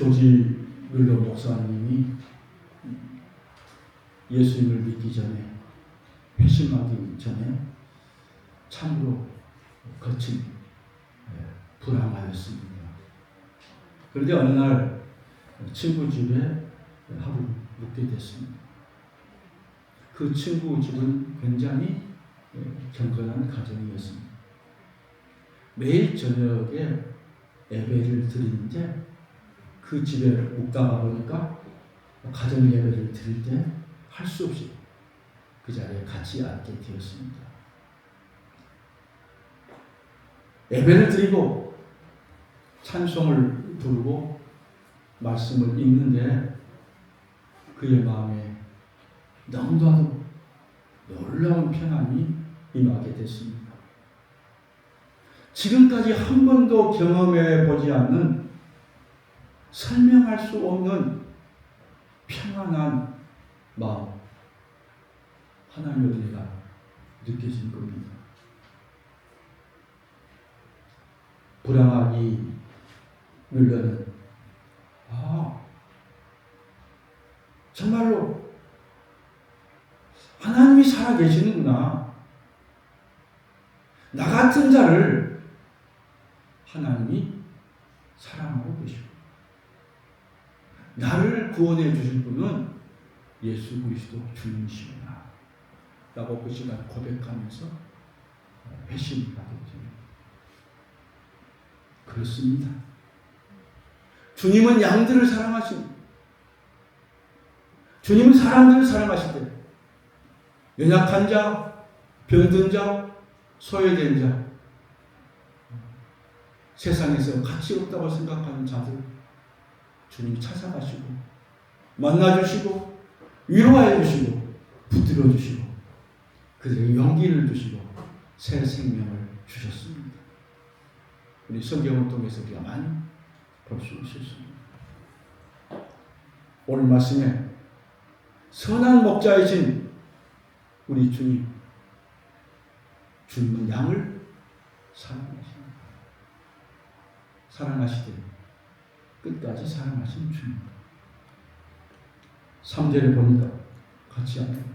조지 뮬러 목사님이 예수님을 믿기 전에, 회심하기 전에 참으로 거친 불황하였습니다. 그런데 어느 날 친구 집에 하루 묵게 됐습니다. 그 친구 집은 굉장히 경건한 가정이었습니다. 매일 저녁에 예배를 드리는데 그 집에 묵다가 보니까 가정 예배를 드릴 때 할 수 없이 그 자리에 같이 앉게 되었습니다. 예배를 드리고 찬송을 부르고 말씀을 읽는데 그의 마음에 너무나도 놀라운 평안이 임하게 됐습니다. 지금까지 한 번도 경험해 보지 않는 설명할 수 없는 평안한 마음, 하나님의 은혜가 느껴진 겁니다. 불황하기 뮬러는 정말로 하나님이 살아계시는구나. 나 같은 자를 하나님이 사랑하고 계시고 나를 구원해 주실 분은 예수 그리스도 주님이시구나 라고 그 시간 고백하면서 회심하게 됩니다. 그렇습니다. 주님은 양들을 사랑하십니다. 주님은 사람들을 사랑하실 때 연약한 자, 병든 자, 소외된 자, 세상에서 가치 없다고 생각하는 자들 주님이 찾아가시고 만나주시고 위로해 주시고 붙들어 주시고 그들에게 용기를 주시고 새 생명을 주셨습니다. 우리 성경을 통해서 우리가 많이 볼 수 있었습니다. 오늘 말씀에 선한 목자이신 우리 주님은 양을 사랑하십니다. 사랑하시되 끝까지 사랑하신 주님. 3절에 보니까 같이 합니다.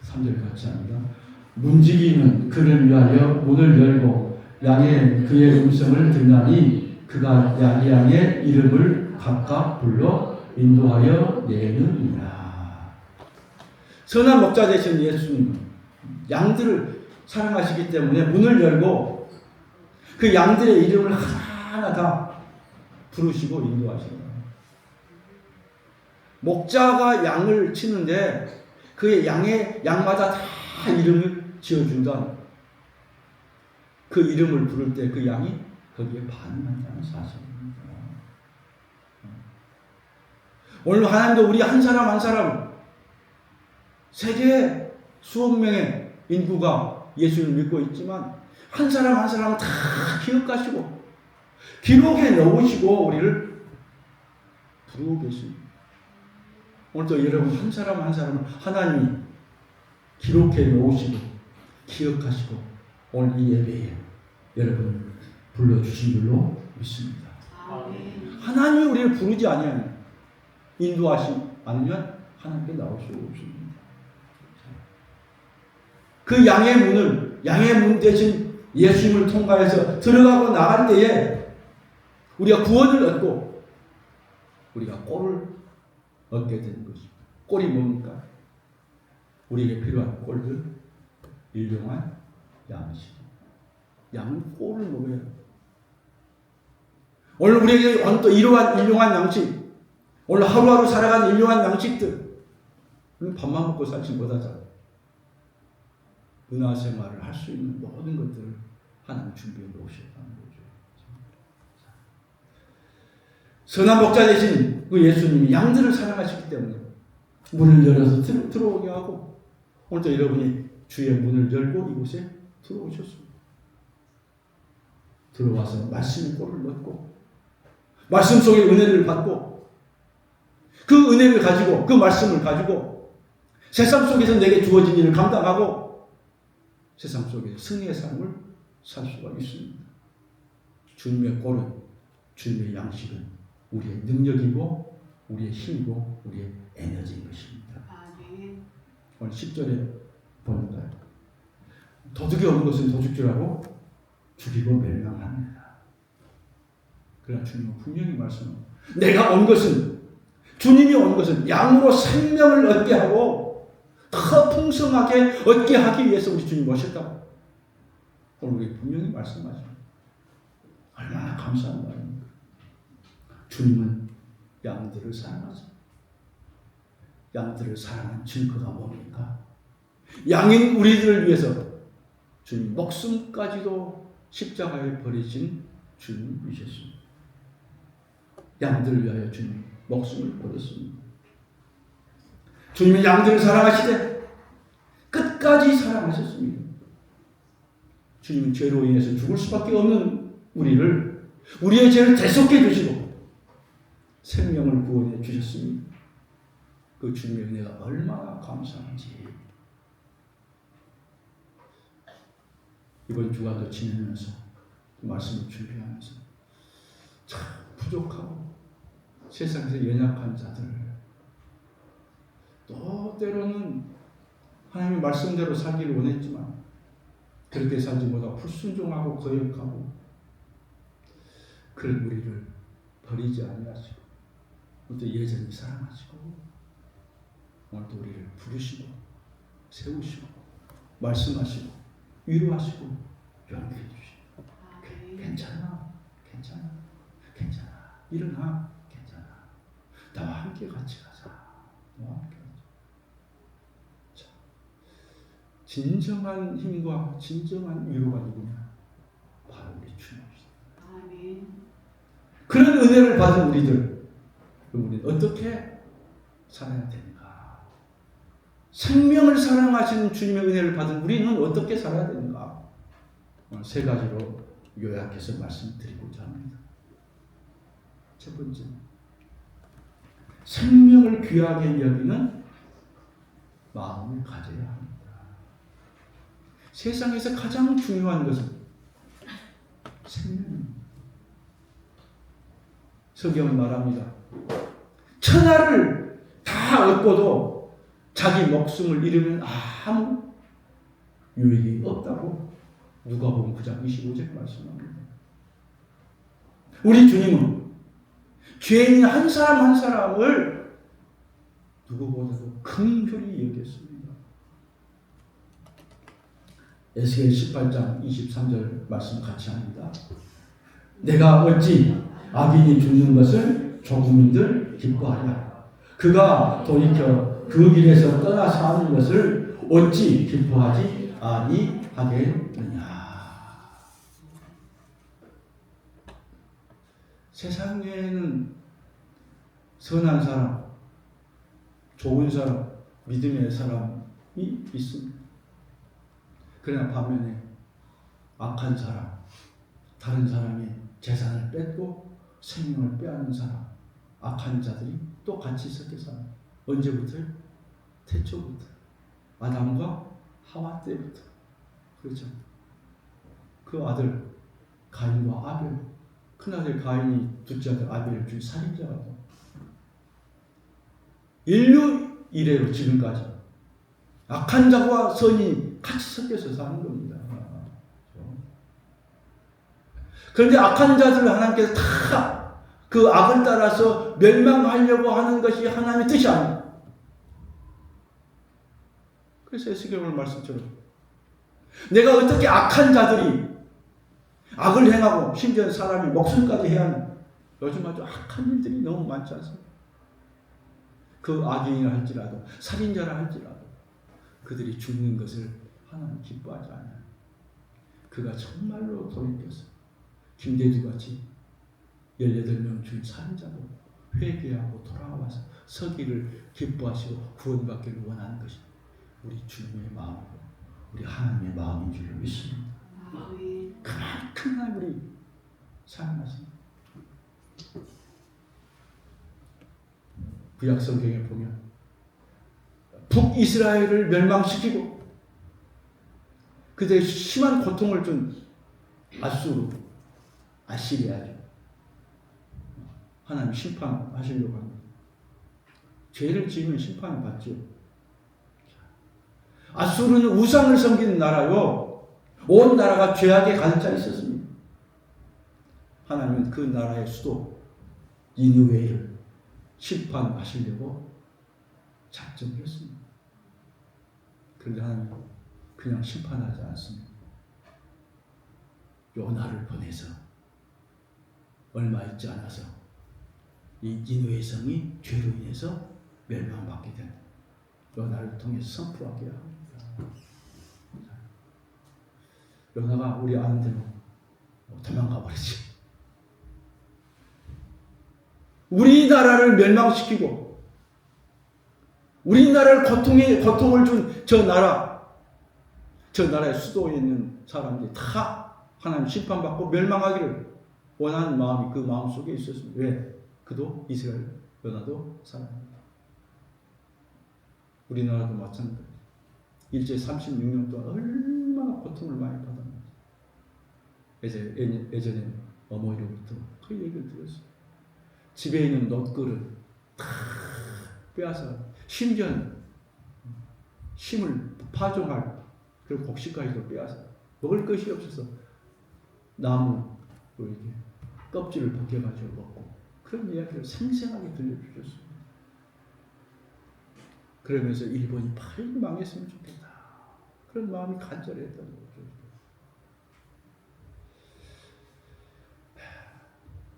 3절 같이 합니다. 문지기는 그를 위하여 문을 열고 양의 그의 음성을 듣나니 그가 양의 이름을 각각 불러 인도하여 내느니라. 선한 목자 되신 예수님은 양들을 사랑하시기 때문에 문을 열고 그 양들의 이름을 하나하나 다 부르시고 인도하십니다. 목자가 양을 치는데 그 양마다 다 이름을 지어준다. 그 이름을 부를 때 그 양이 거기에 반응한다는 사실입니다. 오늘 하나님도 우리 한 사람 한 사람 세계 수억 명의 인구가 예수를 믿고 있지만 한 사람 한 사람 다 기억하시고 기록에 넣으시고 우리를 부르고 계십니다. 오늘도 여러분 한 사람 한 사람 하나님이 기록해 놓으시고 기억하시고 오늘 이 예배에 여러분을 불러주신 줄로 믿습니다. 하나님이 우리를 부르지 아니하면 인도하시 않으면 하나님께 나올 수 없습니다. 그 양의 문 대신 예수님을 통과해서 들어가고 나갈 때에 우리가 구원을 얻고 우리가 꼴을 얻게 되는 것입니다. 꼴이 뭡니까? 우리에게 필요한 꼴들, 일용한 양식. 양은 꼴을 먹어야 해요. 오늘 우리에게 또 일용한 양식, 오늘 하루하루 살아가는 일용한 양식들, 밥만 먹고 살지 못하잖아요. 은하 생활을 할 수 있는 모든 것들을 하나님 준비해 놓으셨다는 거죠. 선한 목자 되신 그 예수님이 양들을 사랑하시기 때문에 문을 열어서 들어오게 하고 오늘도 여러분이 주의 문을 열고 이곳에 들어오셨습니다. 들어와서 말씀의 꼴을 넣고 말씀 속에 은혜를 받고 그 은혜를 가지고 그 말씀을 가지고 세상 속에서 내게 주어진 일을 감당하고 세상 속에서 승리의 삶을 살 수가 있습니다. 주님의 꼴은, 주님의 양식은 우리의 능력이고 우리의 힘이고 우리의 에너지인 것입니다. 오늘 10절에 보니까 도둑이 오는 것은 도둑질하고 죽이고 멸망합니다. 그러나 주님은 분명히 말씀합니다. 내가 온 것은, 주님이 온 것은 양으로 생명을 얻게 하고 더 풍성하게 얻게 하기 위해서 우리 주님 오셨다고 오늘 우리 분명히 말씀하십니다. 얼마나 감사한 말입니까? 주님은 양들을 사랑하죠. 양들을 사랑한 증거가 뭡니까? 양인 우리들을 위해서 주님 목숨까지도 십자가에 버리신 주님이셨습니다. 양들을 위하여 주님 목숨을 버렸습니다. 주님은 양들을 사랑하시되 끝까지 사랑하셨습니다. 주님은 죄로 인해서 죽을 수밖에 없는 우리를, 우리의 죄를 대속해 주시고 생명을 구원해 주셨습니다. 그 주님의 은혜가 얼마나 감사한지 이번 주간도 지내면서 말씀을 준비하면서 참 부족하고 세상에서 연약한 자들, 또 때로는 하나님의 말씀대로 살기를 원했지만 그렇게 살지 못하고 불순종하고 거역하고 그런 우리를 버리지 아니하시고 또 여전히 사랑하시고 오늘도 우리를 부르시고 세우시고 말씀하시고 위로하시고 용기해 주시고 괜찮아, 괜찮아, 괜찮아, 일어나, 괜찮아, 나와 함께 같이 가자, 나와 함께 가자. 자, 진정한 힘과 진정한 위로가 누구냐? 바로 우리 주님이십니다. 그런 은혜를 받은 우리들, 우리는 어떻게 살아야 되는가? 생명을 사랑하시는 주님의 은혜를 받은 우리는 어떻게 살아야 되는가? 오늘 세 가지로 요약해서 말씀드리고자 합니다. 첫 번째, 생명을 귀하게 여기는 마음을 가져야 합니다. 세상에서 가장 중요한 것은 생명입니다. 성경은 말합니다. 천하를 다 얻고도 자기 목숨을 잃으면 아무 유익이 없다고 누가복음 9장 25절 말씀합니다. 우리 주님은 죄인 한 사람 한 사람을 누구보다도 긍휼히 여겼습니다. 에스겔 18장 23절 말씀 같이 합니다. 내가 어찌 악인이 죽는 것을 조국민들 기뻐하랴. 그가 돌이켜 그 길에서 떠나 사는 것을 어찌 기뻐하지 아니하겠느냐. 세상에는 선한 사람, 좋은 사람, 믿음의 사람이 있습니다. 그러나 반면에 악한 사람, 다른 사람의 재산을 뺏고 생명을 빼앗는 사람, 악한 자들이 또 같이 섞여 삽니다. 언제부터요? 태초부터. 아담과 하와 때부터. 그렇죠. 그 아들 가인과 아벨, 큰아들 가인이 둘째 아들 아벨을 죽인 살인자가 인류 이래로 지금까지 악한 자와 선이 같이 섞여서 사는 겁니다. 그런데 악한 자들을 하나님께서 다 그 악을 따라서 멸망하려고 하는 것이 하나님의 뜻이 아닙니다. 그래서 에스겔 말씀처럼 내가 어떻게 악한 자들이 악을 행하고 심지어 사람이 목숨까지 해야 하는 요즘 아주 악한 일들이 너무 많지 않습니까? 그 악인이라 할지라도 살인자라 할지라도 그들이 죽는 것을 하나님 기뻐하지 않아요. 그가 정말로 돌이켜서 김대두같이 18명 죽인 살인자도 회개하고 돌아와서 서기를 기뻐하시고 구원받기를 원하는 것이 우리 주님의 마음이고 우리 하나님의 마음인 줄 믿습니다. 그만큼 하나님을 사랑하십니다. 구약 성경에 보면 북이스라엘을 멸망시키고 그들의 심한 고통을 준 아수르 아시리아죠. 하나님 심판하시려고 합니다. 죄를 지으면 심판을 받죠. 아수르는 우상을 섬기는 나라요. 온 나라가 죄악에 가득 차 있었습니다. 하나님은 그 나라의 수도 니느웨를 심판하시려고 작정을 했습니다. 그런데 하나님은 그냥 심판하지 않습니다. 요나를 보내서 얼마 있지 않아서 이 니느웨 성이 죄로 인해서 멸망받게 된 요나를 통해서 선포하게 합니다. 요나가 우리 아는 대로 도망가 버리지. 우리나라를 멸망시키고 우리나라를 고통을 준 저 나라의 수도에 있는 사람들이 다 하나님 심판받고 멸망하기를 원하는 마음이 그 마음 속에 있었습니다. 왜? 그도 이스라엘, 요나도 사람입니다. 우리나라도 마찬가지입니다. 일제 36년 동안 얼마나 고통을 많이 받았는지 예전에 어머니로부터 그 얘기를 들었어요. 집에 있는 놋그릇 다 빼앗아 심지어 심을 파종할 그런 곡식까지도 빼앗아 먹을 것이 없어서 나무 이렇게 껍질을 벗겨가지고 먹고 그런 이야기를 생생하게 들려주셨습니다. 그러면서 일본이 빨리 망했으면 좋겠다. 그런 마음이 간절했던 거죠.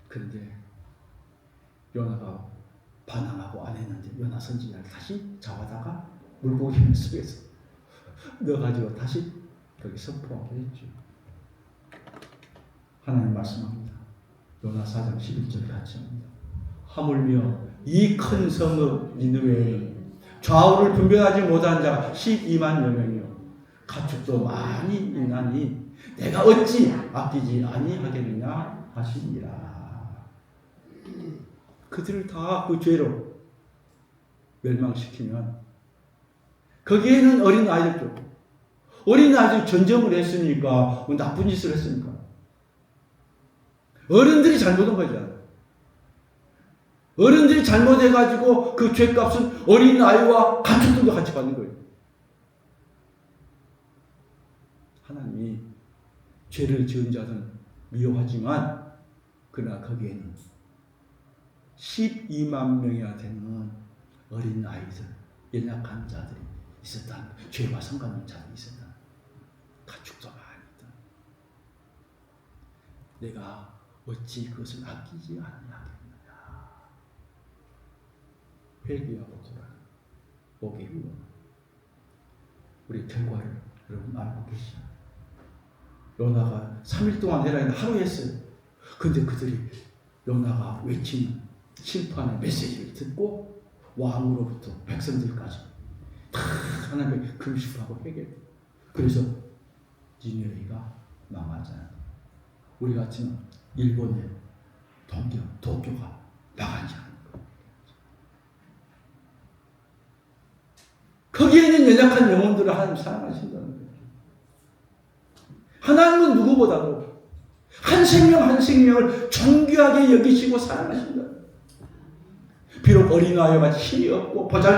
그런데 요나가 반항하고 안 했는데 요나 선지자를 다시 잡아다가 물고기 숲에서 넣어가지고 다시 거기 선포하게 했죠. 하나님 말씀합니다. 요나 4장 11절 같이 합니다. 하물며 이 큰 성읍 니느웨에는 좌우를 분별하지 못한 자가 12만여 명이요 가축도 많이 있나니 내가 어찌 아끼지 아니하겠느냐 하시니라. 그들을 다 그 죄로 멸망시키면 거기에는 어린 아이들도 어린 아이들 전쟁을 했으니까 뭐 나쁜 짓을 했으니까 어른들이 잘못한 거잖아요. 어른들이 잘못해가지고 그 죄값은 어린 아이와 가축들도 같이 받는 거예요. 하나님이 죄를 지은 자는 미워하지만 그러나 거기에는 12만 명이나 되는 어린 아이들, 연약한 자들이 있었다. 죄와 상관없는 자들이 있었다. 가축도 많이 있다. 내가 어찌 그것을 아끼지 않느냐. 회개하고 돌아오게 후원. 우리 결과를 여러분 알고 계시죠? 요나가 3일 동안 해라 했는데 하루 했어요. 근데 그들이 요나가 외치는 심판의 메시지를 듣고 왕으로부터 백성들까지 다 하나님의 금식하고 회개해요. 그래서 니느웨가 망하잖아요. 우리 같으면 일본의 도쿄가 망하지 않아요. 거기에는 연약한 영혼들을 하나님 사랑하신다는 거예요. 하나님은 누구보다도 한 생명 한 생명을 존귀하게 여기시고 사랑하신다. 비록 어린아이와 힘이 없고 보잘것